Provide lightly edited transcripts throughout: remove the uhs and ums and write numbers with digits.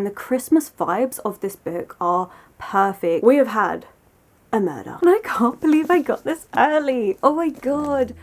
and the Christmas vibes of this book are perfect. We have had a murder and I can't believe I got this early. Oh my god.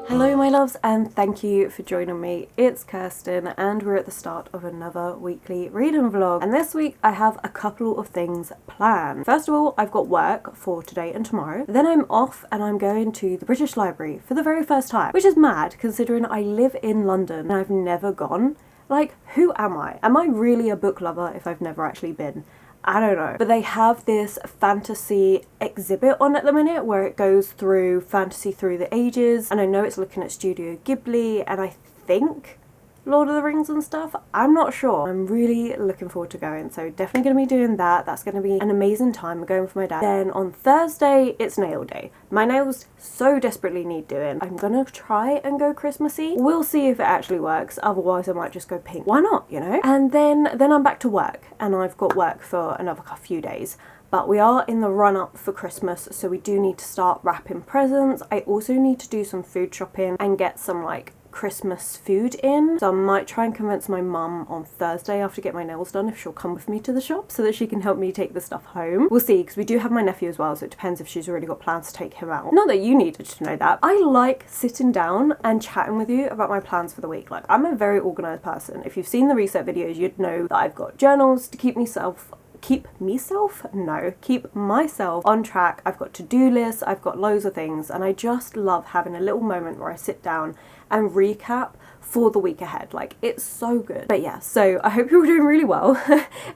Hello my loves, and thank you for joining me. It's Kirsten and we're at the start of another weekly reading vlog, and this week I have a couple of things planned. First of all, I've got work for today and tomorrow. Then I'm off and I'm going to the British Library for the very first time, which is mad considering I live in London and I've never gone. Like, who am I? Am I really a book lover if I've never actually been? I don't know. But they have this fantasy exhibit on at the minute where it goes through fantasy through the ages, and I know it's looking at Studio Ghibli and I think Lord of the Rings and stuff. I'm not sure. I'm really looking forward to going, so definitely going to be doing that. That's going to be an amazing time. I'm going with my dad. Then on Thursday, it's nail day. My nails so desperately need doing. I'm going to try and go Christmassy. We'll see if it actually works. Otherwise, I might just go pink. Why not, you know? And then I'm back to work, and I've got work for another few days. But we are in the run up for Christmas, so we do need to start wrapping presents. I also need to do some food shopping and get some like Christmas food in, so I might try and convince my mum on Thursday after I get my nails done if she'll come with me to the shop so that she can help me take the stuff home. We'll see, because we do have my nephew as well, so it depends if she's already got plans to take him out. Not that you needed to know that. I like sitting down and chatting with you about my plans for the week. Like, I'm a very organised person. If you've seen the reset videos, you'd know that I've got journals to keep myself on track. I've got to-do lists, I've got loads of things, and I just love having a little moment where I sit down and recap for the week ahead. Like, it's so good. But yeah, so I hope you're doing really well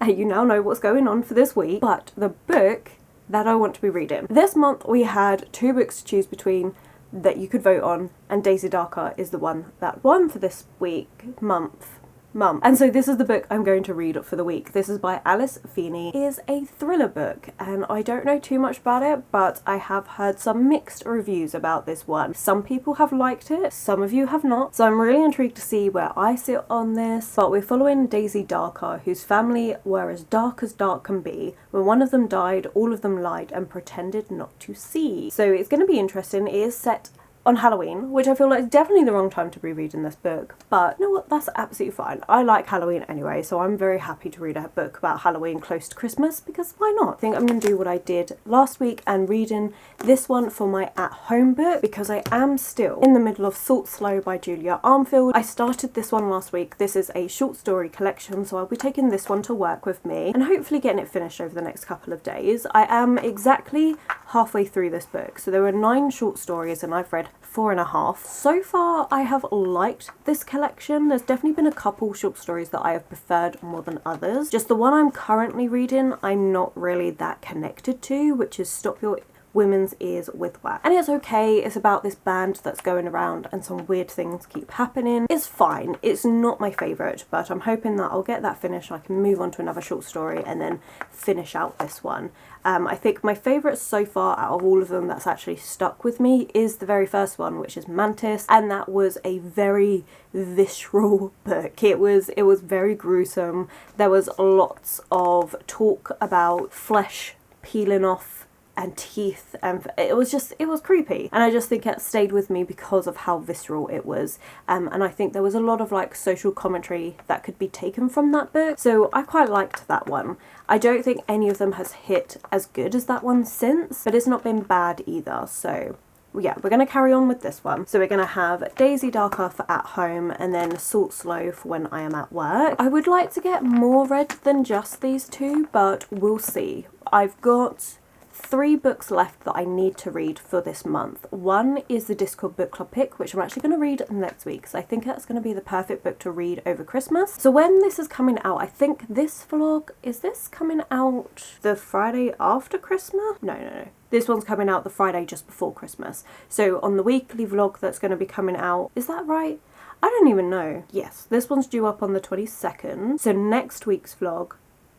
and you now know what's going on for this week. But the book that I want to be reading this month, we had 2 books to choose between that you could vote on, and Daisy Darker is the one that won for this week, month. And so this is the book I'm going to read for the week. This is by Alice Feeney. It is a thriller book, and I don't know too much about it, but I have heard some mixed reviews about this one. Some people have liked it, some of you have not, so I'm really intrigued to see where I sit on this. But we're following Daisy Darker, whose family were as dark can be. When one of them died, all of them lied and pretended not to see. So it's going to be interesting. It is set on Halloween, which I feel like is definitely the wrong time to be reading this book, but you know what, that's absolutely fine. I like Halloween anyway, so I'm very happy to read a book about Halloween close to Christmas, because why not? I think I'm going to do what I did last week and reading this one for my at-home book, because I am still in the middle of Thought Slow by Julia Armfield. I started this one last week. This is a short story collection, so I'll be taking this one to work with me and hopefully getting it finished over the next couple of days. I am exactly halfway through this book, so there were 9 short stories and I've read 4.5. So far I have liked this collection. There's definitely been a couple short stories that I have preferred more than others. Just the one I'm currently reading I'm not really that connected to, which is Stop Your Women's Ears with Wax. And it's okay. It's about this band that's going around and some weird things keep happening. It's fine. It's not my favourite, but I'm hoping that I'll get that finished. I can move on to another short story and then finish out this one. I think my favourite so far out of all of them that's actually stuck with me is the very first one, which is Mantis, and that was a very visceral book. It was very gruesome. There was lots of talk about flesh peeling off and teeth, and it was creepy, and I just think it stayed with me because of how visceral it was, and I think there was a lot of like social commentary that could be taken from that book, so I quite liked that one. I don't think any of them has hit as good as that one since, but it's not been bad either, so yeah, we're going to carry on with this one. So we're going to have Daisy Darker for at home, and then Thought Slow for when I am at work. I would like to get more read than just these 2, but we'll see. I've got 3 books left that I need to read for this month. One is the Discord Book Club pick, which I'm actually going to read next week, because I think that's going to be the perfect book to read over Christmas. So when this is coming out, I think this vlog, is this coming out the Friday after Christmas? No. This one's coming out the Friday just before Christmas. So on the weekly vlog that's going to be coming out, is that right? I don't even know. Yes, this one's due up on the 22nd. So next week's vlog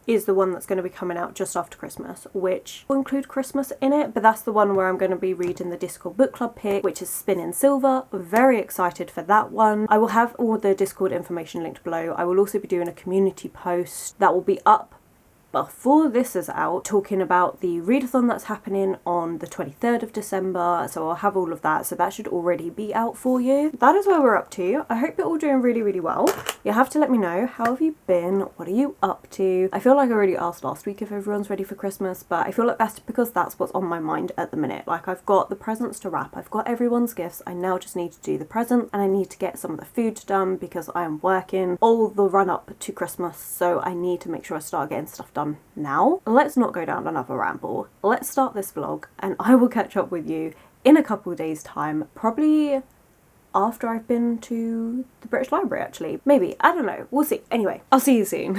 is the one that's going to be coming out just after Christmas, which will include Christmas in it, but that's the one where I'm going to be reading the Discord Book Club pick, which is Spinning Silver. Very excited for that one. I will have all the Discord information linked below. I will also be doing a community post that will be up before this is out, talking about the readathon that's happening on the 23rd of December, so I'll have all of that, so that should already be out for you. That is where we're up to. I hope you're all doing really, really well. You'll have to let me know, how have you been? What are you up to? I feel like I already asked last week if everyone's ready for Christmas, but I feel like that's because that's what's on my mind at the minute. Like, I've got the presents to wrap, I've got everyone's gifts, I now just need to do the present, and I need to get some of the food done because I am working all the run up to Christmas, so I need to make sure I start getting stuff done now. Let's not go down another ramble. Let's start this vlog and I will catch up with you in a couple of days time, probably after I've been to the British Library actually. Maybe, I don't know, we'll see. Anyway, I'll see you soon.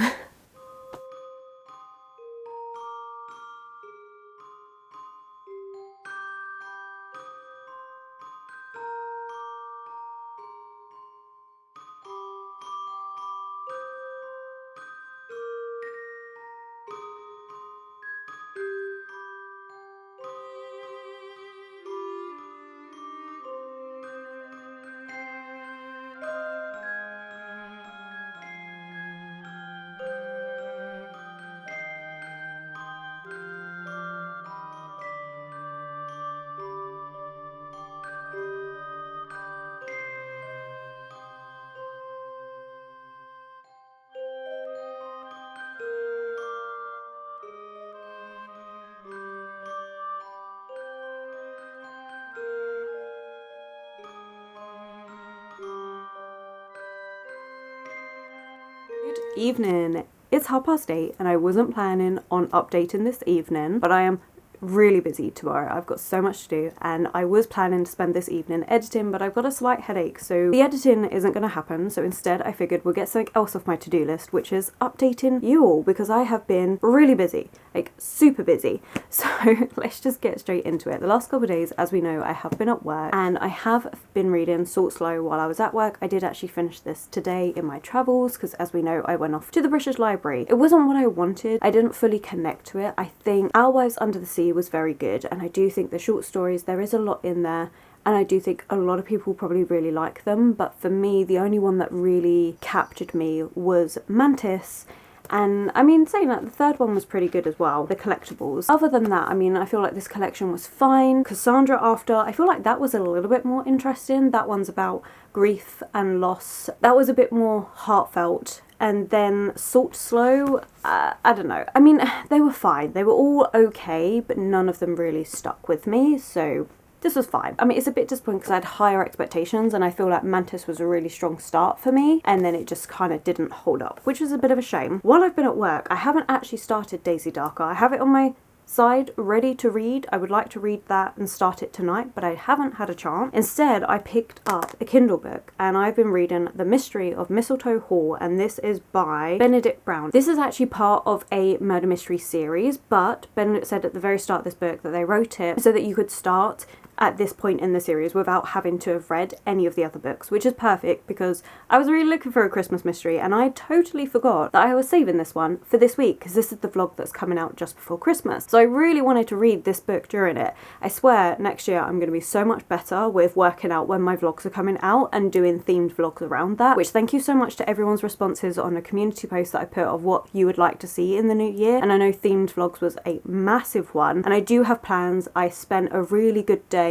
Good evening. It's 8:30 and I wasn't planning on updating this evening, but I am really busy tomorrow. I've got so much to do and I was planning to spend this evening editing, but I've got a slight headache, so the editing isn't going to happen. So instead I figured we'll get something else off my to-do list, which is updating you all, because I have been really busy, like super busy. So let's just get straight into it. The last couple of days, as we know, I have been at work and I have been reading Salt Slow while I was at work. I did actually finish this today in my travels because, as we know, I went off to the British Library. It wasn't what I wanted. I didn't fully connect to it. I think Our Wives Under the Sea was very good, and I do think the short stories, there is a lot in there, and I do think a lot of people probably really like them, but for me the only one that really captured me was Mantis. And I mean, saying that, the third one was pretty good as well, the collectibles. Other than that, I mean, I feel like this collection was fine. Cassandra After, I feel like that was a little bit more interesting. That one's about grief and loss. That was a bit more heartfelt. And then Salt Slow, I don't know. I mean, they were fine. They were all okay, but none of them really stuck with me, so this was fine. I mean, it's a bit disappointing because I had higher expectations and I feel like Mantis was a really strong start for me, and then it just kind of didn't hold up, which is a bit of a shame. While I've been at work, I haven't actually started Daisy Darker. I have it on my side ready to read. I would like to read that and start it tonight, but I haven't had a chance. Instead, I picked up a Kindle book and I've been reading The Mystery of Mistletoe Hall, and this is by Benedict Brown. This is actually part of a murder mystery series, but Benedict said at the very start of this book that they wrote it so that you could start at this point in the series without having to have read any of the other books, which is perfect because I was really looking for a Christmas mystery and I totally forgot that I was saving this one for this week because this is the vlog that's coming out just before Christmas. So I really wanted to read this book during it. I swear next year I'm going to be so much better with working out when my vlogs are coming out and doing themed vlogs around that, which thank you so much to everyone's responses on a community post that I put of what you would like to see in the new year, and I know themed vlogs was a massive one and I do have plans. I spent a really good day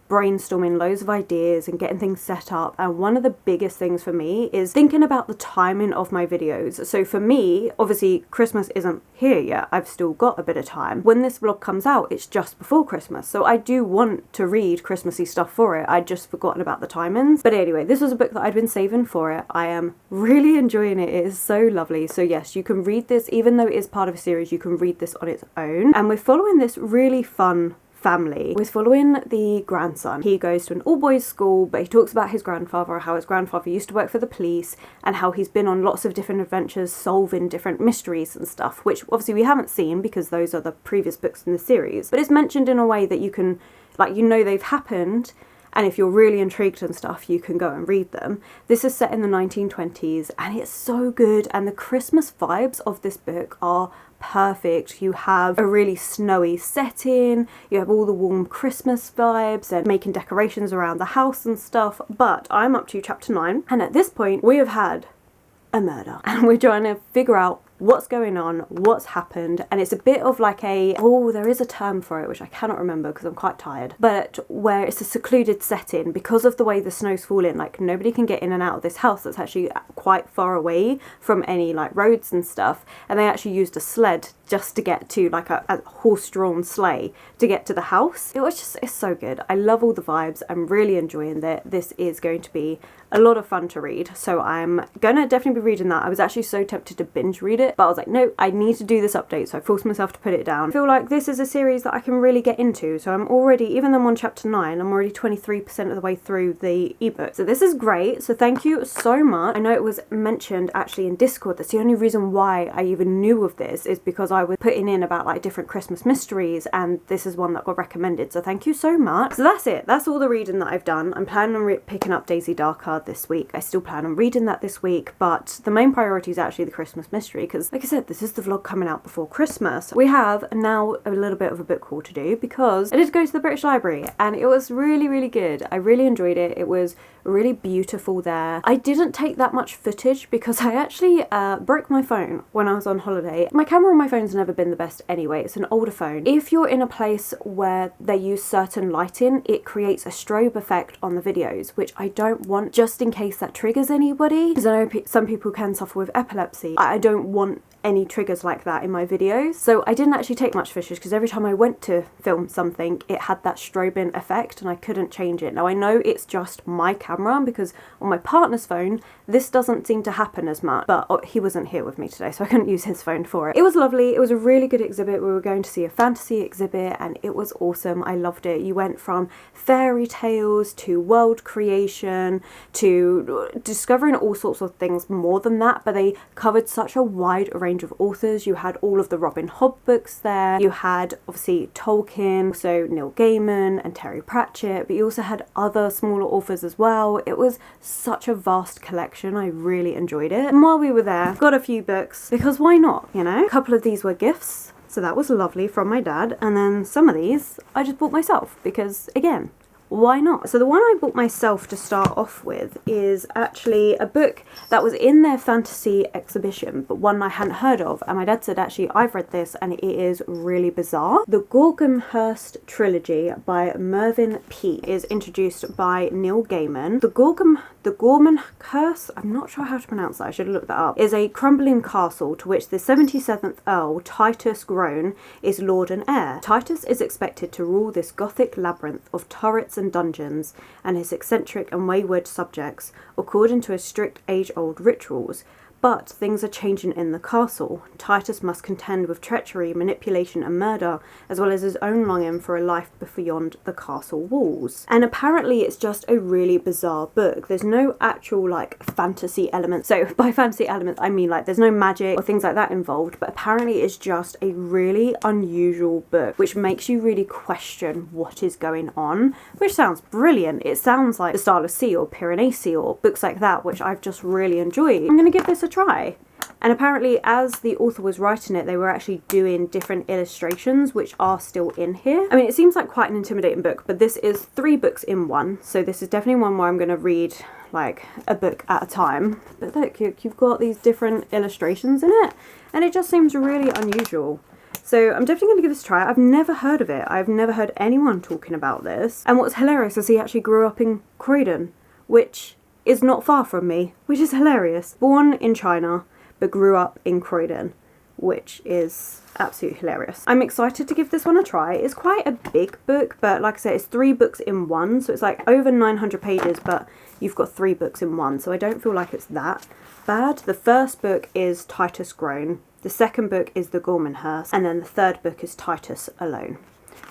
brainstorming loads of ideas and getting things set up, and one of the biggest things for me is thinking about the timing of my videos. So for me, obviously Christmas isn't here yet, I've still got a bit of time. When this vlog comes out, it's just before Christmas, so I do want to read Christmassy stuff for it. I'd just forgotten about the timings. But anyway, this was a book that I'd been saving for it. I am really enjoying it. It is so lovely. So yes, you can read this, even though it is part of a series, you can read this on its own. And we're following this really fun family. We're following the grandson. He goes to an all-boys school, but he talks about his grandfather, how his grandfather used to work for the police and how he's been on lots of different adventures solving different mysteries and stuff, which obviously we haven't seen because those are the previous books in the series, but it's mentioned in a way that you can, like, you know they've happened, and if you're really intrigued and stuff, you can go and read them. This is set in the 1920s and it's so good, and the Christmas vibes of this book are perfect. You have a really snowy setting, you have all the warm Christmas vibes and making decorations around the house and stuff. But I'm up to chapter 9 and at this point we have had a murder and we're trying to figure out what's going on, what's happened, and it's a bit of like there is a term for it which I cannot remember because I'm quite tired, but where it's a secluded setting because of the way the snow's falling. Like nobody can get in and out of this house that's actually quite far away from any like roads and stuff, and they actually used a sled just to get to, like a horse-drawn sleigh to get to the house. It's so good. I love all the vibes. I'm really enjoying it. This is going to be a lot of fun to read, so I'm gonna definitely be reading that. I was actually so tempted to binge read it, but I was like, no, I need to do this update, so I forced myself to put it down. I feel like this is a series that I can really get into, so I'm already, even though I'm on chapter 9, I'm already 23% of the way through the ebook. So this is great, so thank you so much. I know it was mentioned actually in Discord. That's the only reason why I even knew of this, is because I was putting in about like different Christmas mysteries, and this is one that got recommended, so thank you so much. So that's it. That's all the reading that I've done. I'm planning on picking up Daisy Darkard this week. I still plan on reading that this week, but the main priority is actually the Christmas mystery, because like I said, this is the vlog coming out before Christmas. We have now a little bit of a book haul to do because I did go to the British Library and it was really, really good. I really enjoyed it. It was really beautiful there. I didn't take that much footage because I actually broke my phone when I was on holiday. My camera on my phone's never been the best anyway. It's an older phone. If you're in a place where they use certain lighting, it creates a strobe effect on the videos, which I don't want, just in case that triggers anybody, because I know some people can suffer with epilepsy. I don't want any triggers like that in my videos. So I didn't actually take much footage because every time I went to film something, it had that strobing effect and I couldn't change it. Now I know it's just my camera because on my partner's phone, this doesn't seem to happen as much, but he wasn't here with me today, so I couldn't use his phone for it. It was lovely. It was a really good exhibit. We were going to see a fantasy exhibit and it was awesome. I loved it. You went from fairy tales to world creation to discovering all sorts of things more than that, but they covered such a wide range of authors. You had all of the Robin Hobb books there. You had obviously Tolkien, also Neil Gaiman and Terry Pratchett, but you also had other smaller authors as well. It was such a vast collection. I really enjoyed it. And while we were there, got a few books because why not, you know? A couple of these were gifts, so that was lovely from my dad, and then some of these I just bought myself because again, why not? So the one I bought myself to start off with is actually a book that was in their fantasy exhibition, but one I hadn't heard of, and my dad said actually I've read this and it is really bizarre. The Gorgonhurst trilogy by Mervyn Peake is introduced by Neil Gaiman. The Gorgonhurst, I'm not sure how to pronounce that, I should have looked that up, is a crumbling castle to which the 77th Earl, Titus Groan, is lord and heir. Titus is expected to rule this gothic labyrinth of turrets and dungeons and his eccentric and wayward subjects according to his strict age-old rituals. But things are changing in the castle. Titus must contend with treachery, manipulation and murder, as well as his own longing for a life beyond the castle walls. And apparently it's just a really bizarre book. There's no actual like fantasy elements. So by fantasy elements I mean like there's no magic or things like that involved, but apparently it's just a really unusual book which makes you really question what is going on, which sounds brilliant. It sounds like The Starless Sea or Piranesi or books like that, which I've just really enjoyed. I'm going to give this a try. And apparently as the author was writing it, they were actually doing different illustrations which are still in here. I mean, it seems like quite an intimidating book, but this is 3 books in one, so this is definitely one where I'm going to read like a book at a time. But look, you've got these different illustrations in it and it just seems really unusual. So I'm definitely going to give this a try. I've never heard of it. I've never heard anyone talking about this. And what's hilarious is he actually grew up in Croydon, which is not far from me, which is hilarious. Born in China, but grew up in Croydon, which is absolutely hilarious. I'm excited to give this one a try. It's quite a big book, but like I said, it's 3 books in one, so it's like over 900 pages, but you've got 3 books in one, so I don't feel like it's that bad. The first book is Titus Groan, the second book is The Gorgonhurst, and then the third book is Titus Alone.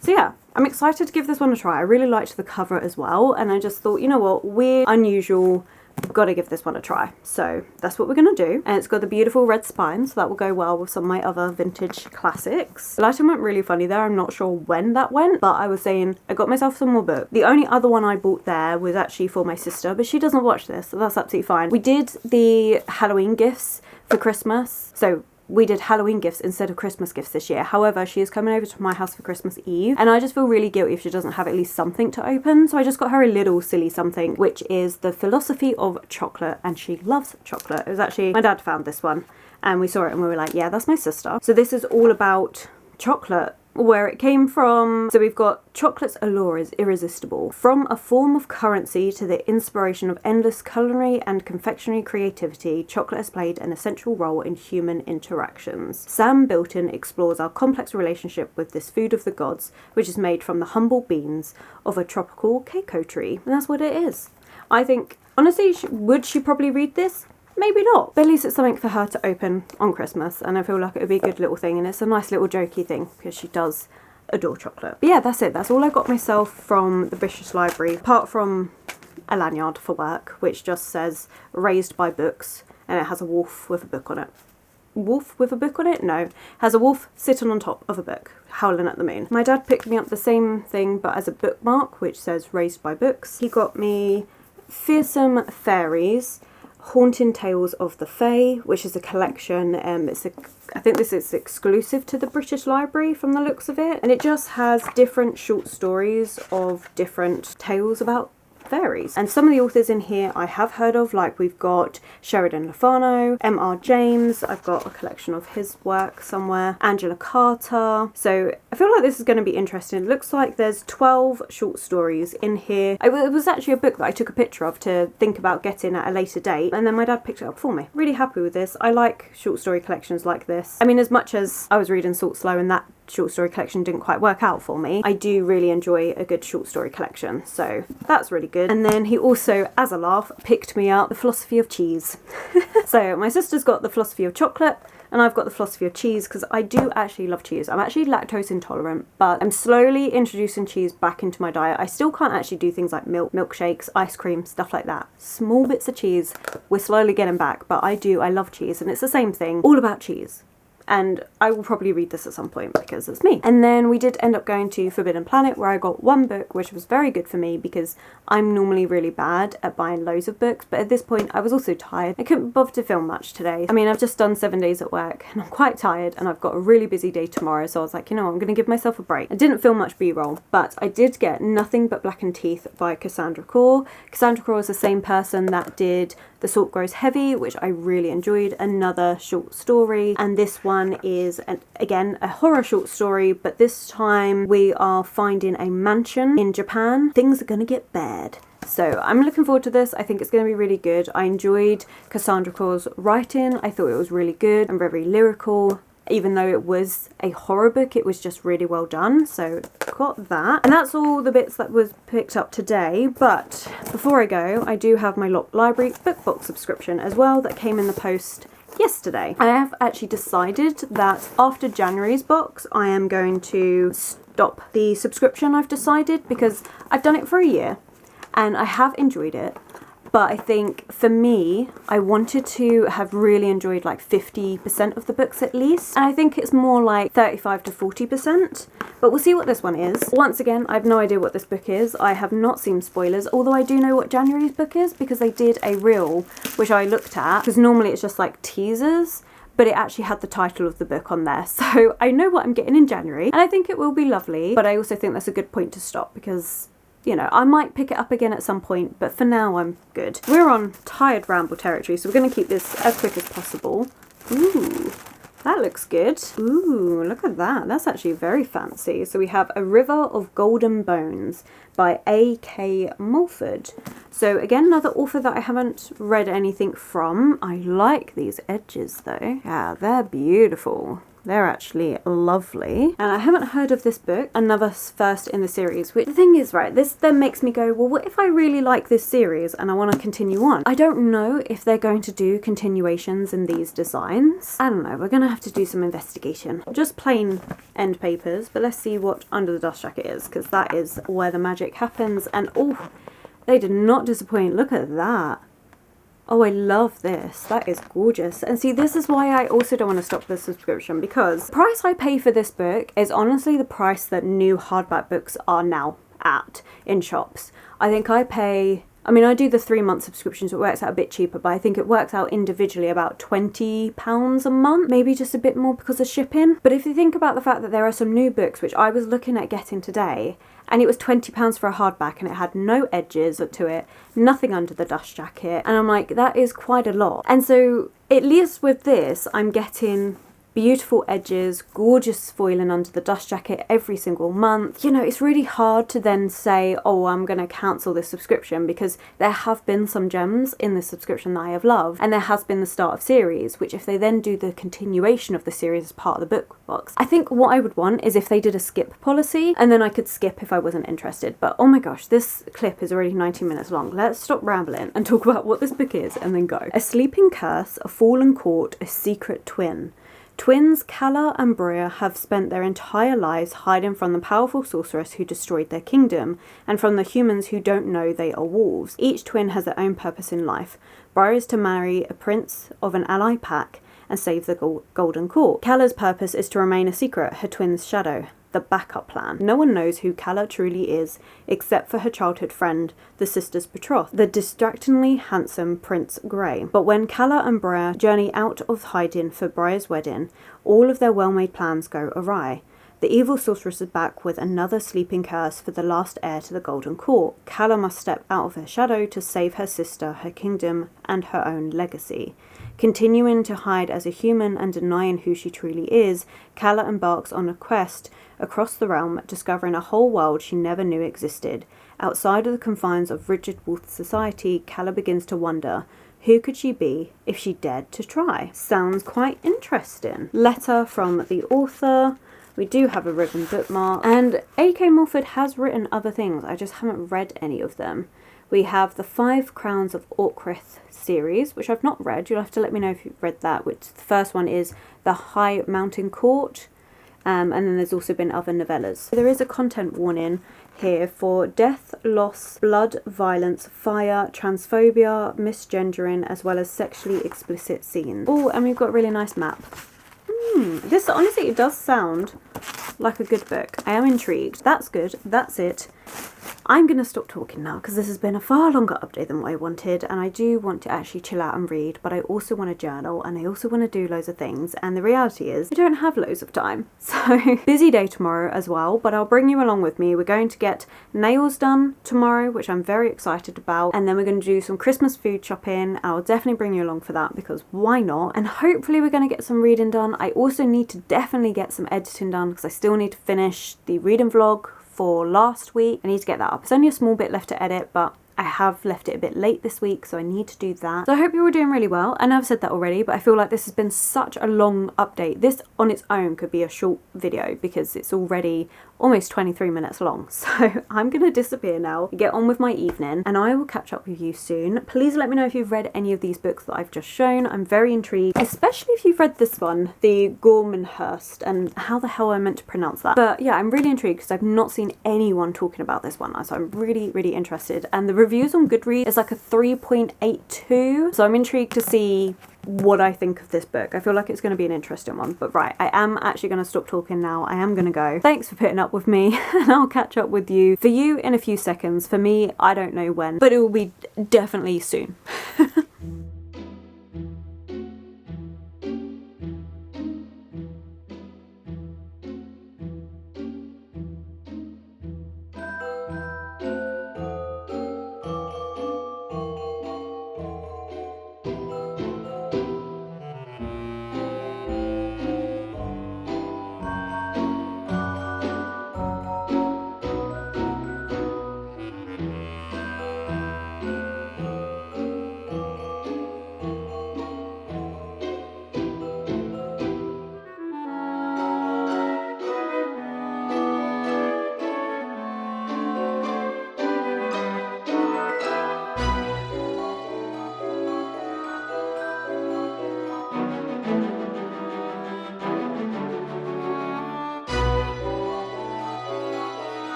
So yeah, I'm excited to give this one a try. I really liked the cover as well, and I just thought, you know what, weird, unusual, gotta give this one a try. So that's what we're gonna do. And it's got the beautiful red spine, so that will go well with some of my other vintage classics. The lighting went really funny there. I'm not sure when that went, but I was saying I got myself some more books. The only other one I bought there was actually for my sister, but she doesn't watch this, so that's absolutely fine. We did the Halloween gifts for Christmas, so we did Halloween gifts instead of Christmas gifts this year. However, she is coming over to my house for Christmas Eve, and I just feel really guilty if she doesn't have at least something to open. So I just got her a little silly something, which is The Philosophy of Chocolate, and she loves chocolate. It was actually, my dad found this one, and we saw it and we were like, yeah, that's my sister. So this is all about chocolate, where it came from. So we've got chocolate's allure is irresistible. From a form of currency to the inspiration of endless culinary and confectionery creativity, chocolate has played an essential role in human interactions. Sam Bilton explores our complex relationship with this food of the gods, which is made from the humble beans of a tropical cacao tree. And that's what it is. I think, honestly, would she probably read this? Maybe not, but at least it's something for her to open on Christmas, and I feel like it would be a good little thing, and it's a nice little jokey thing because she does adore chocolate. But yeah, that's it. That's all I got myself from the British Library, apart from a lanyard for work, which just says raised by books, and it has a wolf with a book on it. Wolf with a book on it? No. It has a wolf sitting on top of a book, howling at the moon. My dad picked me up the same thing, but as a bookmark, which says raised by books. He got me Fearsome Fairies, Haunting Tales of the Fae, which is a collection. I think this is exclusive to the British Library from the looks of it, and it just has different short stories of different tales about fairies. And some of the authors in here I have heard of, like we've got Sheridan Lefano, M.R. James, I've got a collection of his work somewhere, Angela Carter. So I feel like this is going to be interesting. It looks like there's 12 short stories in here. It was actually a book that I took a picture of to think about getting at a later date, and then my dad picked it up for me. Really happy with this. I like short story collections like this. I mean, as much as I was reading Salt Slow and that short story collection didn't quite work out for me, I do really enjoy a good short story collection, so that's really good. And then he also, as a laugh, picked me up The Philosophy of Cheese. So my sister's got The Philosophy of Chocolate, and I've got The Philosophy of Cheese because I do actually love cheese. I'm actually lactose intolerant, but I'm slowly introducing cheese back into my diet. I still can't actually do things like milkshakes, ice cream, stuff like that. Small bits of cheese, we're slowly getting back, but I love cheese, and it's the same thing, all about cheese. And I will probably read this at some point because it's me. And then we did end up going to Forbidden Planet, where I got one book, which was very good for me because I'm normally really bad at buying loads of books, but at this point I was also tired. I couldn't bother to film much today. I mean, I've just done 7 days at work and I'm quite tired, and I've got a really busy day tomorrow, so I was like, you know what, I'm going to give myself a break. I didn't film much b-roll, but I did get Nothing But Blackened Teeth by Cassandra Clare. Cassandra Clare is the same person that did The Salt Grows Heavy, which I really enjoyed, another short story. And this one is, again, a horror short story, but this time we are finding a mansion in Japan. Things are going to get bad. So I'm looking forward to this. I think it's going to be really good. I enjoyed Cassandra Clare's writing. I thought it was really good and very lyrical. Even though it was a horror book, it was just really well done. So got that. And that's all the bits that was picked up today. But before I go, I do have my library book box subscription as well that came in the post yesterday. I have actually decided that after January's box, I am going to stop the subscription, I've decided, because I've done it for a year and I have enjoyed it. But I think for me, I wanted to have really enjoyed like 50% of the books at least. And I think it's more like 35 to 40%. But we'll see what this one is. Once again, I have no idea what this book is. I have not seen spoilers, although I do know what January's book is because they did a reel, which I looked at. Because normally it's just like teasers, but it actually had the title of the book on there. So I know what I'm getting in January, and I think it will be lovely. But I also think that's a good point to stop because, you know, I might pick it up again at some point, but for now I'm good. We're on tired ramble territory, so we're going to keep this as quick as possible. Ooh, that looks good. Ooh, look at that. That's actually very fancy. So we have A River of Golden Bones by A.K. Mulford. So again, another author that I haven't read anything from. I like these edges though. Yeah, they're beautiful. They're actually lovely. And I haven't heard of this book, another first in the series, which the thing is, right, this then makes me go, well, what if I really like this series and I want to continue on? I don't know if they're going to do continuations in these designs. I don't know, we're going to have to do some investigation. Just plain end papers, but let's see what Under the Dust Jacket is, because that is where the magic happens. And oh, they did not disappoint. Look at that. Oh, I love this. That is gorgeous. And see, this is why I also don't want to stop the subscription, because the price I pay for this book is honestly the price that new hardback books are now at in shops. I think I pay I mean, I do the 3-month subscription, so it works out a bit cheaper, but I think it works out individually about £20 a month, maybe just a bit more because of shipping. But if you think about the fact that there are some new books, which I was looking at getting today, and it was £20 for a hardback, and it had no edges to it, nothing under the dust jacket, and I'm like, that is quite a lot. And so, at least with this, I'm getting beautiful edges, gorgeous foiling under the dust jacket every single month. You know, it's really hard to then say, oh, I'm going to cancel this subscription, because there have been some gems in this subscription that I have loved, and there has been the start of series, which if they then do the continuation of the series as part of the book box, I think what I would want is if they did a skip policy, and then I could skip if I wasn't interested. But oh my gosh, this clip is already 19 minutes long. Let's stop rambling and talk about what this book is and then go. A sleeping curse, a fallen court, a secret twin. Twins Calla and Brea have spent their entire lives hiding from the powerful sorceress who destroyed their kingdom, and from the humans who don't know they are wolves. Each twin has their own purpose in life. Brea is to marry a prince of an ally pack and save the Golden Court. Calla's purpose is to remain a secret, her twin's shadow. The backup plan. No one knows who Calla truly is, except for her childhood friend, the sister's betrothed, the distractingly handsome Prince Grey. But when Calla and Brea journey out of hiding for Brea's wedding, all of their well-made plans go awry. The evil sorceress is back with another sleeping curse for the last heir to the Golden Court. Calla must step out of her shadow to save her sister, her kingdom, and her own legacy. Continuing to hide as a human and denying who she truly is, Calla embarks on a quest across the realm, discovering a whole world she never knew existed. Outside of the confines of rigid wolf society, Calla begins to wonder, who could she be if she dared to try? Sounds quite interesting. Letter from the author. We do have a ribbon bookmark, and A.K. Morford has written other things, I just haven't read any of them. We have the 5 Crowns of Orcrith series, which I've not read. You'll have to let me know if you've read that, which the first one is The High Mountain Court, and then there's also been other novellas. There is a content warning here for death, loss, blood, violence, fire, transphobia, misgendering, as well as sexually explicit scenes. Oh, and we've got a really nice map. This honestly, it does sound like a good book. I am intrigued. That's good. That's it. I'm going to stop talking now because this has been a far longer update than what I wanted, and I do want to actually chill out and read, but I also want to journal, and I also want to do loads of things, and the reality is I don't have loads of time. So busy day tomorrow as well, but I'll bring you along with me. We're going to get nails done tomorrow, which I'm very excited about, and then we're going to do some Christmas food shopping. I'll definitely bring you along for that because why not? And hopefully we're going to get some reading done. I also need to definitely get some editing done because I still need to finish the reading vlog for last week. I need to get that up. It's only a small bit left to edit, but I have left it a bit late this week, so I need to do that. So I hope you're all doing really well. I know I've said that already, but I feel like this has been such a long update. This on its own could be a short video because it's already almost 23 minutes long. So I'm going to disappear now, get on with my evening, and I will catch up with you soon. Please let me know if you've read any of these books that I've just shown. I'm very intrigued, especially if you've read this one, the Gormanhurst, and how the hell I meant to pronounce that. But yeah, I'm really intrigued because I've not seen anyone talking about this one, so I'm really, really interested. And the reviews on Goodreads is like a 3.82, so I'm intrigued to see what I think of this book. I feel like it's going to be an interesting one. But right, I am actually going to stop talking now. I am going to go. Thanks for putting up with me, and I'll catch up with you. For you in a few seconds. For me, I don't know when, but it will be definitely soon.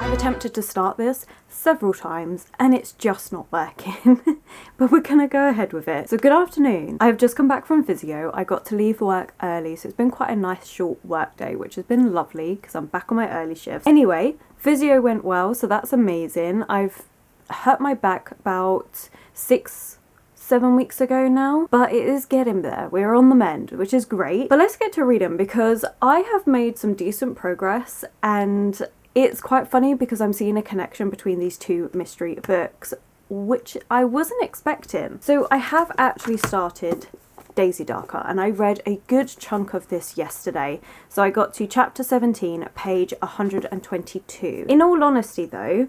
I've attempted to start this several times and it's just not working, but we're gonna go ahead with it. So good afternoon. I've just come back from physio. I got to leave work early, so it's been quite a nice short work day, which has been lovely because I'm back on my early shifts. Anyway, physio went well, so that's amazing. I've hurt my back about 6-7 weeks ago now, but it is getting there. We're on the mend, which is great. But let's get to reading because I have made some decent progress, and it's quite funny because I'm seeing a connection between these two mystery books, which I wasn't expecting. So I have actually started Daisy Darker, and I read a good chunk of this yesterday. So I got to chapter 17, page 122. In all honesty though,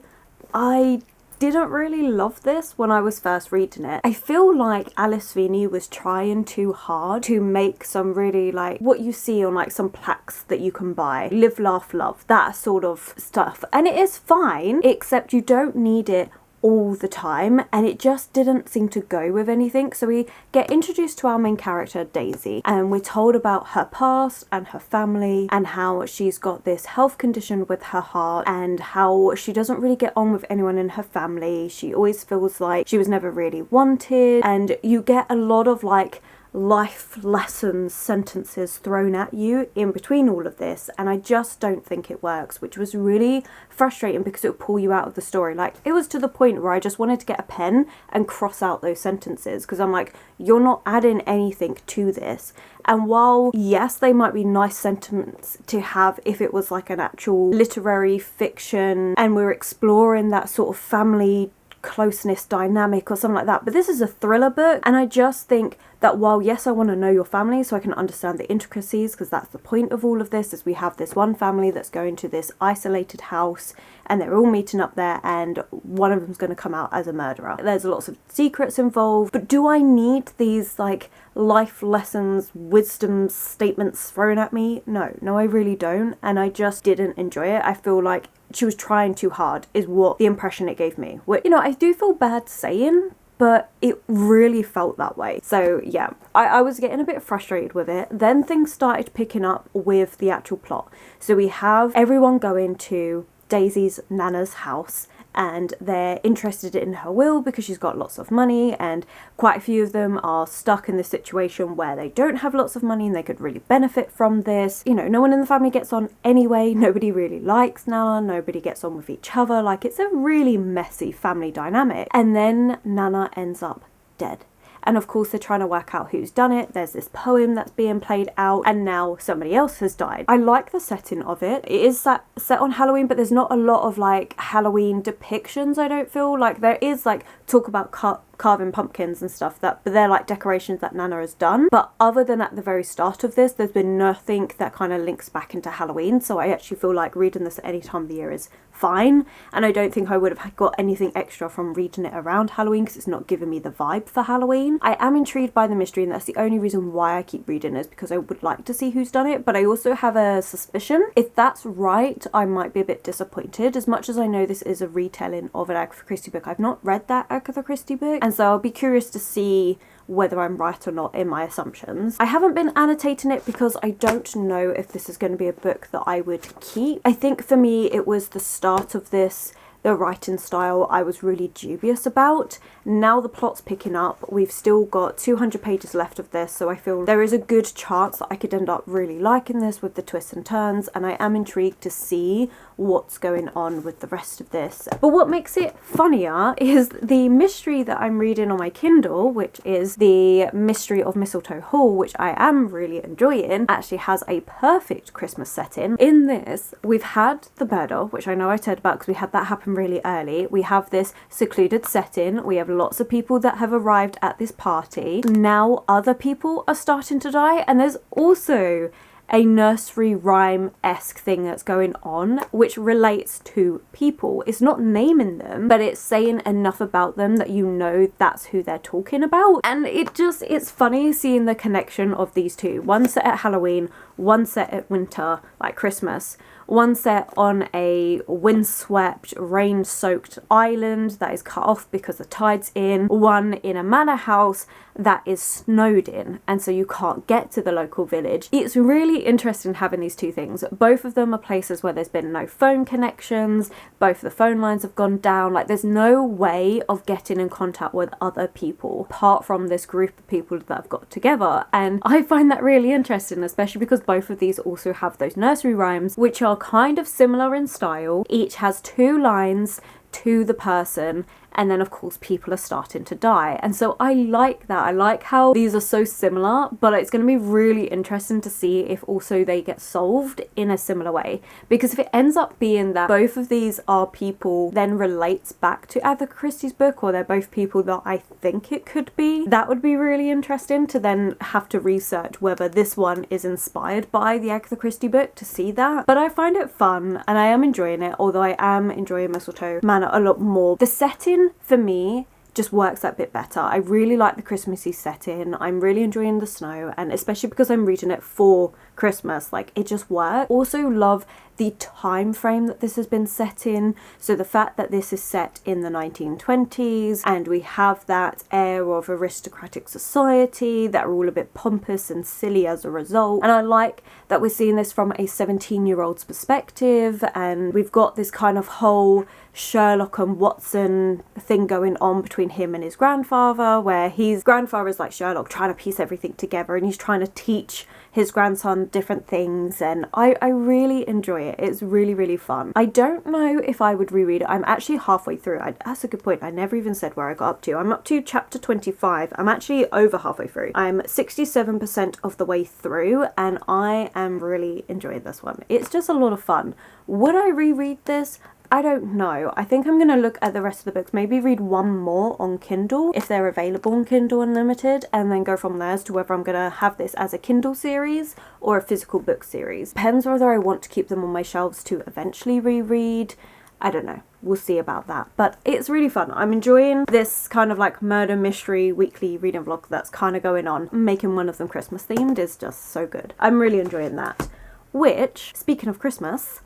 I didn't really love this when I was first reading it. I feel like Alice Feeney was trying too hard to make some really like what you see on like some plaques that you can buy. Live, laugh, love, that sort of stuff. And it is fine, except you don't need it all the time, and it just didn't seem to go with anything. So we get introduced to our main character Daisy, and we're told about her past and her family and how she's got this health condition with her heart and how she doesn't really get on with anyone in her family. She always feels like she was never really wanted, and you get a lot of like life lessons sentences thrown at you in between all of this, and I just don't think it works, which was really frustrating because it would pull you out of the story. Like, it was to the point where I just wanted to get a pen and cross out those sentences because I'm like, you're not adding anything to this. And while yes, they might be nice sentiments to have if it was like an actual literary fiction and we're exploring that sort of family closeness dynamic or something like that, but this is a thriller book, and I just think that while yes, I want to know your family so I can understand the intricacies, because that's the point of all of this, is we have this one family that's going to this isolated house and they're all meeting up there, and one of them's going to come out as a murderer. There's lots of secrets involved, but do I need these like life lessons, wisdom statements thrown at me? No, I really don't, and I just didn't enjoy it. I feel like she was trying too hard is what the impression it gave me. Which, you know, I do feel bad saying, but it really felt that way. So yeah, I was getting a bit frustrated with it. Then things started picking up with the actual plot. So we have everyone going to Daisy's Nana's house, and they're interested in her will because she's got lots of money, and quite a few of them are stuck in this situation where they don't have lots of money and they could really benefit from this. You know, no one in the family gets on anyway, nobody really likes Nana, nobody gets on with each other, like it's a really messy family dynamic. And then Nana ends up dead. And of course they're trying to work out who's done it. There's this poem that's being played out, and now somebody else has died. I like the setting of it. It is set on Halloween, but there's not a lot of like Halloween depictions, I don't feel. Like there is like talk about carving pumpkins and stuff, but they're like decorations that Nana has done. But other than at the very start of this, there's been nothing that kind of links back into Halloween. So I actually feel like reading this at any time of the year is fine, and I don't think I would have got anything extra from reading it around Halloween because it's not giving me the vibe for Halloween. I am intrigued by the mystery, and that's the only reason why I keep reading is because I would like to see who's done it, but I also have a suspicion if that's right I might be a bit disappointed. As much as I know this is a retelling of an Agatha Christie book, I've not read that Agatha Christie book, and so I'll be curious to see whether I'm right or not in my assumptions. I haven't been annotating it because I don't know if this is going to be a book that I would keep. I think for me it was the start of this, the writing style I was really dubious about. Now the plot's picking up. We've still got 200 pages left of this, so I feel there is a good chance that I could end up really liking this with the twists and turns, and I am intrigued to see what's going on with the rest of this. But what makes it funnier is the mystery that I'm reading on my Kindle, which is The Mystery of Mistletoe Hall, which I am really enjoying, actually has a perfect Christmas setting. In this, we've had the murder, which I know I said about because we had that happen really early. We have this secluded setting. We have lots of people that have arrived at this party. Now other people are starting to die, and there's also a nursery rhyme-esque thing that's going on which relates to people. It's not naming them, but it's saying enough about them that you know that's who they're talking about. And it's funny seeing the connection of these two. One set at Halloween, one set at winter, like Christmas. One set on a windswept, rain-soaked island that is cut off because the tide's in. One in a manor house that is snowed in, and so you can't get to the local village. It's really interesting having these two things. Both of them are places where there's been no phone connections. Both of the phone lines have gone down. Like, there's no way of getting in contact with other people apart from this group of people that have got together. And I find that really interesting, especially because both of these also have those nursery rhymes, which are kind of similar in style. Each has 2 lines to the person, and then of course people are starting to die. And so I like that. I like how these are so similar, but it's going to be really interesting to see if also they get solved in a similar way, because if it ends up being that both of these are people then relates back to Agatha Christie's book, or they're both people that I think it could be, that would be really interesting to then have to research whether this one is inspired by the Agatha Christie book to see that. But I find it fun and I am enjoying it, although I am enjoying Mistletoe Manor a lot more. The setting for me just works that bit better. I really like the Christmassy setting. I'm really enjoying the snow, and especially because I'm reading it for Christmas, like, it just works. Also love the time frame that this has been set in. So the fact that this is set in the 1920s and we have that air of aristocratic society that are all a bit pompous and silly as a result. And I like that we're seeing this from a 17-year-old's perspective, and we've got this kind of whole Sherlock and Watson thing going on between him and his grandfather, where his grandfather is like Sherlock, trying to piece everything together, and he's trying to teach his grandson different things, and I really enjoy it. It's really, really fun. I don't know if I would reread it. I'm actually halfway through. That's a good point. I never even said where I got up to. I'm up to chapter 25. I'm actually over halfway through. I'm 67% of the way through, and I am really enjoying this one. It's just a lot of fun. Would I reread this? I don't know. I think I'm going to look at the rest of the books, maybe read one more on Kindle if they're available on Kindle Unlimited, and then go from there as to whether I'm going to have this as a Kindle series or a physical book series. Depends whether I want to keep them on my shelves to eventually reread. I don't know. We'll see about that. But it's really fun. I'm enjoying this kind of like murder mystery weekly reading vlog that's kind of going on. Making one of them Christmas themed is just so good. I'm really enjoying that. Which, speaking of Christmas,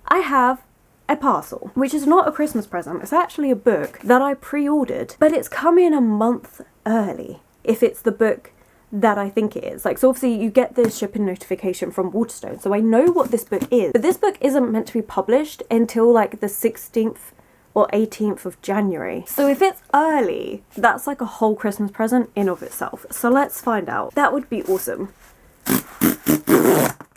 I have a parcel, which is not a Christmas present. It's actually a book that I pre-ordered, but it's coming a month early if it's the book that I think it is. Like, so obviously you get the shipping notification from Waterstone, so I know what this book is, but this book isn't meant to be published until like the 16th or 18th of January. So if it's early, that's like a whole Christmas present in of itself. So let's find out. That would be awesome.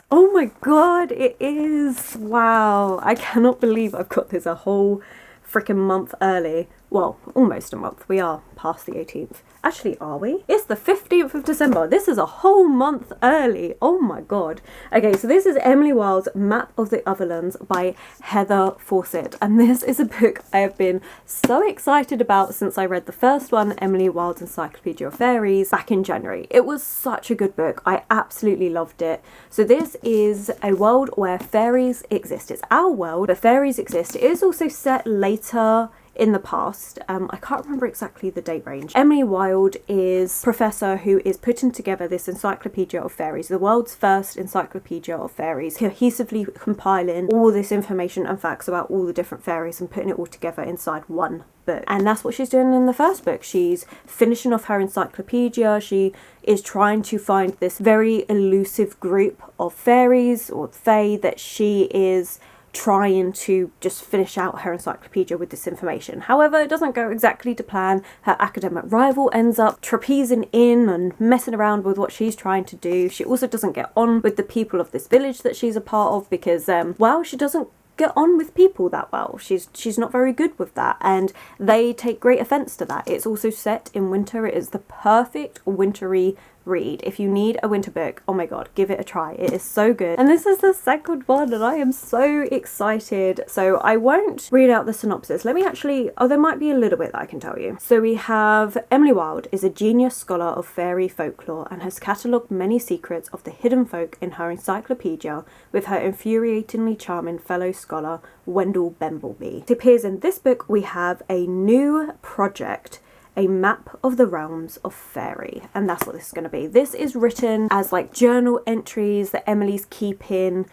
Oh my god, it is! Wow, I cannot believe I've got this a whole freaking month early. Well, almost a month. We are past the 18th. Actually, are we? It's the 15th of December. This is a whole month early. Oh my god. Okay, so this is Emily Wilde's Map of the Otherlands by Heather Fawcett. And this is a book I have been so excited about since I read the first one, Emily Wilde's Encyclopedia of Fairies, back in January. It was such a good book. I absolutely loved it. So this is a world where fairies exist. It's our world, but fairies exist. It is also set later in the past. I can't remember exactly the date range. Emily Wilde is a professor who is putting together this Encyclopedia of Fairies, the world's first Encyclopedia of Fairies, cohesively compiling all this information and facts about all the different fairies and putting it all together inside one book. And that's what she's doing in the first book. She's finishing off her encyclopedia. She is trying to find this very elusive group of fairies or fae that she is trying to just finish out her encyclopedia with this information. However, it doesn't go exactly to plan. Her academic rival ends up trapezing in and messing around with what she's trying to do. She also doesn't get on with the people of this village that she's a part of because, well, she doesn't get on with people that well. She's not very good with that, and they take great offence to that. It's also set in winter. It is the perfect wintry read. If you need a winter book, oh my god, give it a try. It is so good. And this is the second one and I am so excited. So I won't read out the synopsis. Let me actually, oh, there might be a little bit that I can tell you. So we have Emily Wilde is a genius scholar of fairy folklore and has catalogued many secrets of the hidden folk in her encyclopedia with her infuriatingly charming fellow scholar Wendell Bumblebee. It appears in this book we have a new project, a map of the realms of fairy, and that's what this is going to be. This is written as like journal entries that Emily's keeping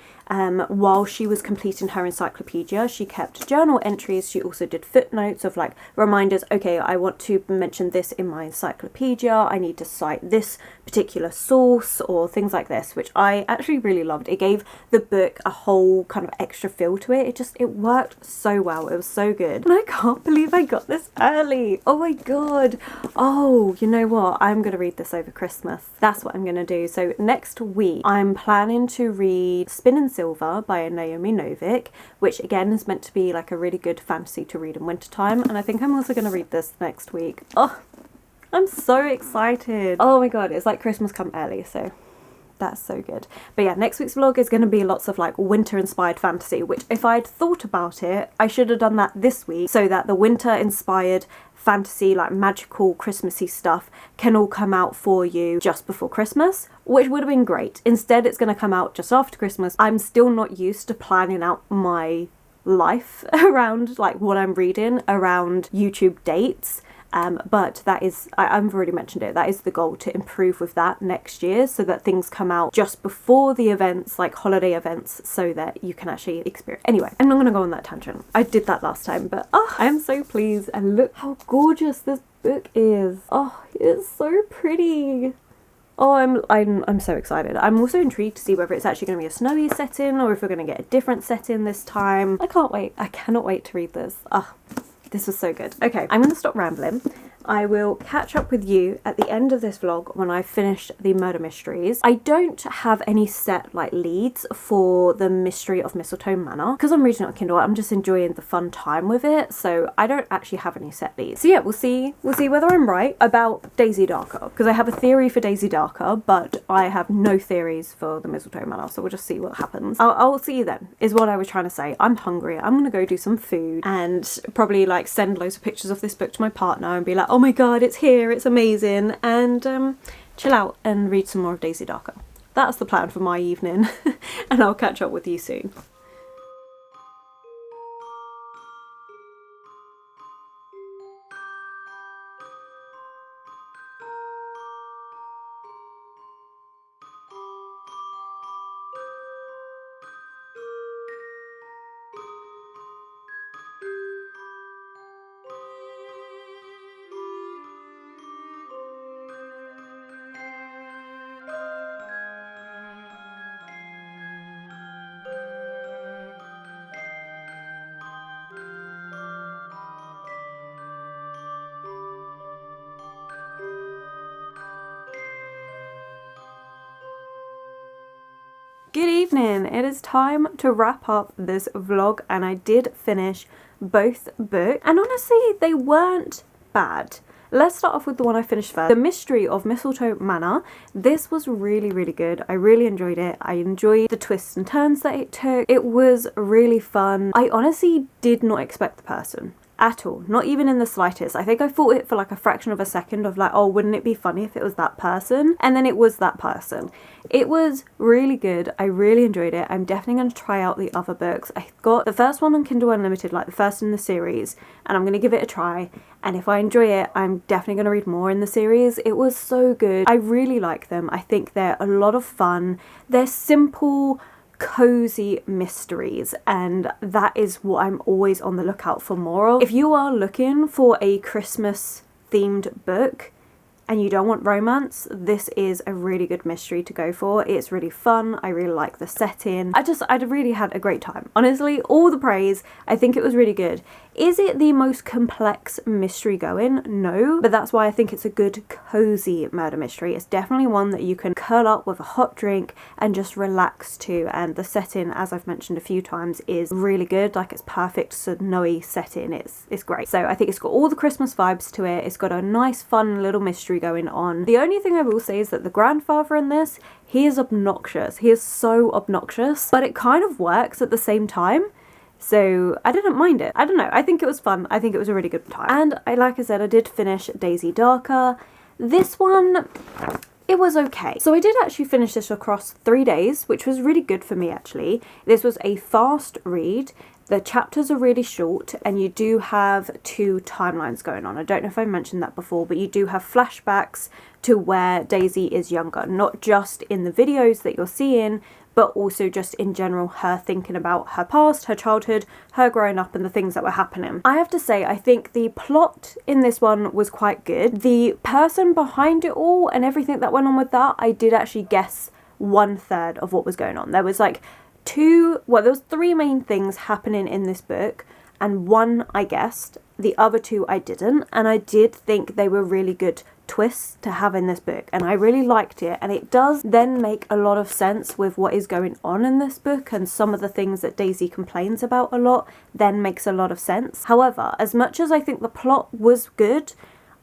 while she was completing her encyclopedia. She kept journal entries. She also did footnotes of like reminders. Okay, I want to mention this in my encyclopedia. I need to cite this particular source or things like this, which I actually really loved. It gave the book a whole kind of extra feel to it. It worked so well. It was so good. And I can't believe I got this early. Oh my god. Oh, you know what? I'm going to read this over Christmas. That's what I'm going to do. So next week, I'm planning to read Spin and Silver by Naomi Novik, which again is meant to be like a really good fantasy to read in wintertime. And I think I'm also going to read this next week. Oh, I'm so excited. Oh my god, it's like Christmas come early, so that's so good. But yeah, next week's vlog is going to be lots of like winter inspired fantasy, which if I'd thought about it, I should have done that this week so that the winter inspired fantasy, like magical Christmassy stuff can all come out for you just before Christmas, which would have been great. Instead, it's going to come out just after Christmas. I'm still not used to planning out my life around like what I'm reading, around YouTube dates. But that is, I've already mentioned it, that is the goal, to improve with that next year so that things come out just before the events, like holiday events, so that you can actually experience. Anyway, I'm not going to go on that tangent. I did that last time, but I am so pleased, and look how gorgeous this book is. Oh, it's so pretty. Oh, I'm so excited. I'm also intrigued to see whether it's actually going to be a snowy setting or if we're going to get a different setting this time. I can't wait. I cannot wait to read this. This was so good. Okay, I'm going to stop rambling. I will catch up with you at the end of this vlog when I've finished the murder mysteries. I don't have any set like leads for the Mystery of Mistletoe Manor because I'm reading it on Kindle. I'm just enjoying the fun time with it, so I don't actually have any set leads. So yeah, we'll see whether I'm right about Daisy Darker, because I have a theory for Daisy Darker, but I have no theories for the Mistletoe Manor, so we'll just see what happens. I'll see you then, is what I was trying to say. I'm hungry. I'm gonna go do some food and probably like send loads of pictures of this book to my partner and be like, oh my god, it's here, it's amazing, and chill out and read some more of Daisy Darker. That's the plan for my evening, and I'll catch up with you soon. Good evening, it is time to wrap up this vlog, and I did finish both books, and honestly they weren't bad. let's start off with the one I finished first. The Mystery of Mistletoe Manor. This was really, really good. I really enjoyed it. I enjoyed the twists and turns that it took. It was really fun. I honestly did not expect the person at all, not even in the slightest. I think I thought it for like a fraction of a second of like, oh, wouldn't it be funny if it was that person? And then it was that person. It was really good. I really enjoyed it. I'm definitely going to try out the other books. I got the first one on Kindle Unlimited, like the first in the series, and I'm going to give it a try. And if I enjoy it, I'm definitely going to read more in the series. It was so good. I really like them. I think they're a lot of fun. They're simple, cozy mysteries, and that is what I'm always on the lookout for more of. If you are looking for a Christmas themed book and you don't want romance, this is a really good mystery to go for. It's really fun. I really like the setting. I really had a great time. Honestly, all the praise. I think it was really good. Is it the most complex mystery going? No, but that's why I think it's a good cozy murder mystery. It's definitely one that you can curl up with a hot drink and just relax to, and the setting, as I've mentioned a few times, is really good. Like, it's perfect snowy setting. It's great. So I think it's got all the Christmas vibes to it. It's got a nice fun little mystery going on. The only thing I will say is that the grandfather in this, he is obnoxious. He is so obnoxious, but it kind of works at the same time. So I didn't mind it. I don't know. I think it was fun. I think it was a really good time. And like I said, I did finish Daisy Darker. This one, it was okay. So I did actually finish this across 3 days, which was really good for me actually. This was a fast read. The chapters are really short, and you do have 2 timelines going on. I don't know if I mentioned that before, but you do have flashbacks to where Daisy is younger, not just in the videos that you're seeing, but also just in general, her thinking about her past, her childhood, her growing up, and the things that were happening. I have to say, I think the plot in this one was quite good. The person behind it all and everything that went on with that, I did actually guess 1/3 of what was going on. There was like there was 3 main things happening in this book, and 1 I guessed, the other 2 I didn't, and I did think they were really good twists to have in this book, and I really liked it. And it does then make a lot of sense with what is going on in this book, and some of the things that Daisy complains about a lot then makes a lot of sense. However, as much as I think the plot was good,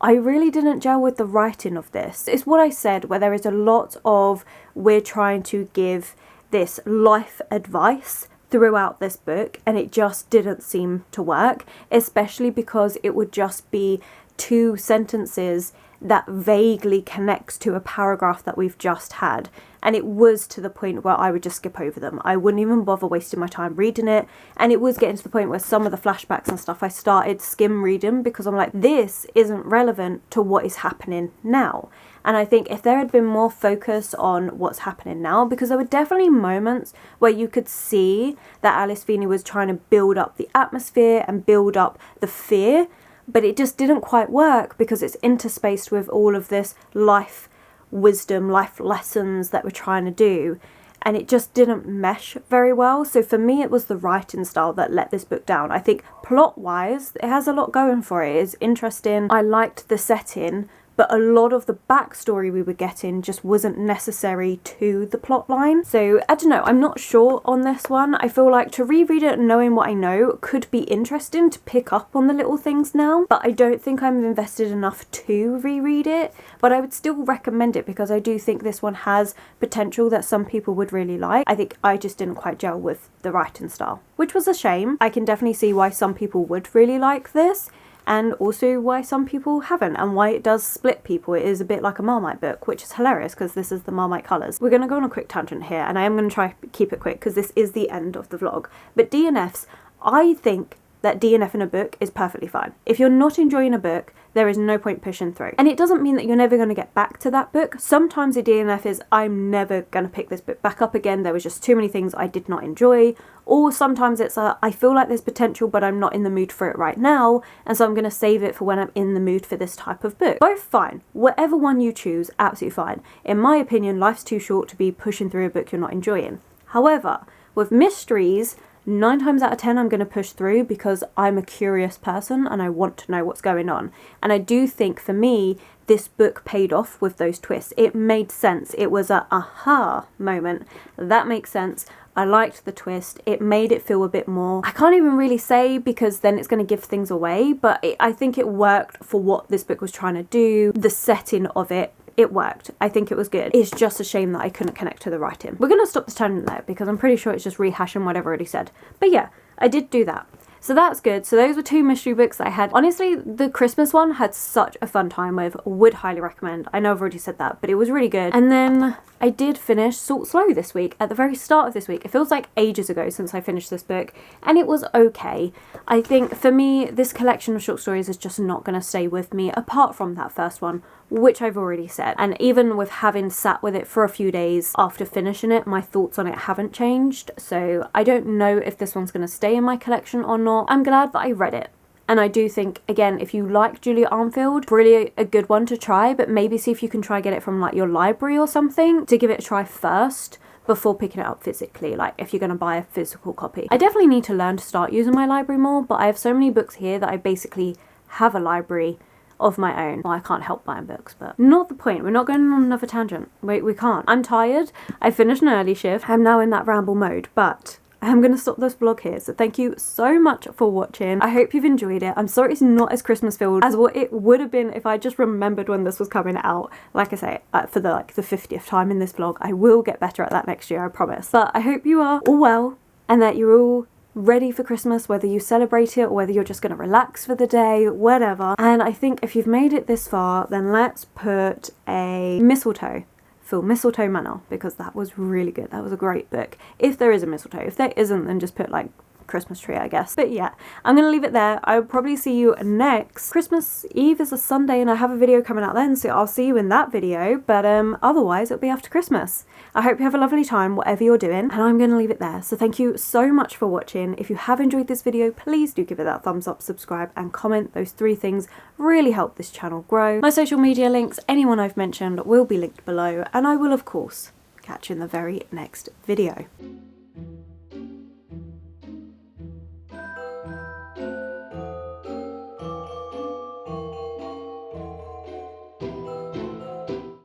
I really didn't gel with the writing of this. It's what I said, where there is a lot of, we're trying to give this life advice throughout this book, and it just didn't seem to work, especially because it would just be 2 sentences that vaguely connects to a paragraph that we've just had, and it was to the point where I would just skip over them. I wouldn't even bother wasting my time reading it, and it was getting to the point where some of the flashbacks and stuff I started skim reading because I'm like, this isn't relevant to what is happening now. And I think if there had been more focus on what's happening now, because there were definitely moments where you could see that Alice Feeney was trying to build up the atmosphere and build up the fear, but it just didn't quite work because it's interspaced with all of this life wisdom, life lessons that we're trying to do, and it just didn't mesh very well. So for me, it was the writing style that let this book down. I think plot-wise, it has a lot going for it. It's interesting. I liked the setting, but a lot of the backstory we were getting just wasn't necessary to the plot line. So I don't know, I'm not sure on this one. I feel like to reread it knowing what I know could be interesting to pick up on the little things now, but I don't think I'm invested enough to reread it. But I would still recommend it because I do think this one has potential that some people would really like. I think I just didn't quite gel with the writing style, which was a shame. I can definitely see why some people would really like this, and also why some people haven't, and why it does split people. It is a bit like a Marmite book, which is hilarious because this is the Marmite colours. We're going to go on a quick tangent here, and I am going to try to keep it quick because this is the end of the vlog. But DNFs, I think that DNF in a book is perfectly fine. If you're not enjoying a book, there is no point pushing through. And it doesn't mean that you're never going to get back to that book. Sometimes a DNF is, I'm never going to pick this book back up again. There was just too many things I did not enjoy. Or sometimes it's I feel like there's potential, but I'm not in the mood for it right now, and so I'm going to save it for when I'm in the mood for this type of book. Both fine. Whatever one you choose, absolutely fine. In my opinion, life's too short to be pushing through a book you're not enjoying. However, with mysteries, 9 times out of 10 I'm going to push through because I'm a curious person and I want to know what's going on. And I do think for me, this book paid off with those twists. It made sense. It was a aha moment. That makes sense. I liked the twist. It made it feel a bit more, I can't even really say because then it's going to give things away, but I think it worked for what this book was trying to do. The setting of it worked. I think it was good. It's just a shame that I couldn't connect to the writing. We're going to stop this tangent there because I'm pretty sure it's just rehashing what I've already said. But yeah, I did do that. So that's good. So those were 2 mystery books that I had. Honestly, the Christmas one had such a fun time with. Would highly recommend. I know I've already said that, but it was really good. And then I did finish Salt Slow this week, at the very start of this week. It feels like ages ago since I finished this book, and it was okay. I think for me, this collection of short stories is just not going to stay with me apart from that first one, which I've already said. And even with having sat with it for a few days after finishing it, my thoughts on it haven't changed. So I don't know if this one's going to stay in my collection or not. I'm glad that I read it. And I do think, again, if you like Julia Armfield, really a good one to try, but maybe see if you can try get it from like your library or something to give it a try first before picking it up physically, like if you're going to buy a physical copy. I definitely need to learn to start using my library more, but I have so many books here that I basically have a library of my own. Well, I can't help buying books, but not the point. We're not going on another tangent. We can't. I'm tired. I finished an early shift. I'm now in that ramble mode, but I'm going to stop this vlog here. So thank you so much for watching. I hope you've enjoyed it. I'm sorry it's not as Christmas filled as what it would have been if I just remembered when this was coming out. Like I say, for the 50th time in this vlog, I will get better at that next year, I promise. But I hope you are all well and that you're all ready for Christmas, whether you celebrate it or whether you're just going to relax for the day, whatever. And I think if you've made it this far, then let's put a mistletoe for Mistletoe Manor, because that was really good. That was a great book. If there is a mistletoe. If there isn't, then just put like Christmas tree, I guess. But yeah, I'm gonna leave it there. I'll probably see you next Christmas Eve is a Sunday and I have a video coming out then, so I'll see you in that video. But otherwise it'll be after Christmas. I hope you have a lovely time whatever you're doing, and I'm gonna leave it there. So thank you so much for watching. If you have enjoyed this video, please do give it that thumbs up, subscribe and comment. Those 3 things really help this channel grow. My social media links, anyone I've mentioned, will be linked below, and I will of course catch you in the very next video.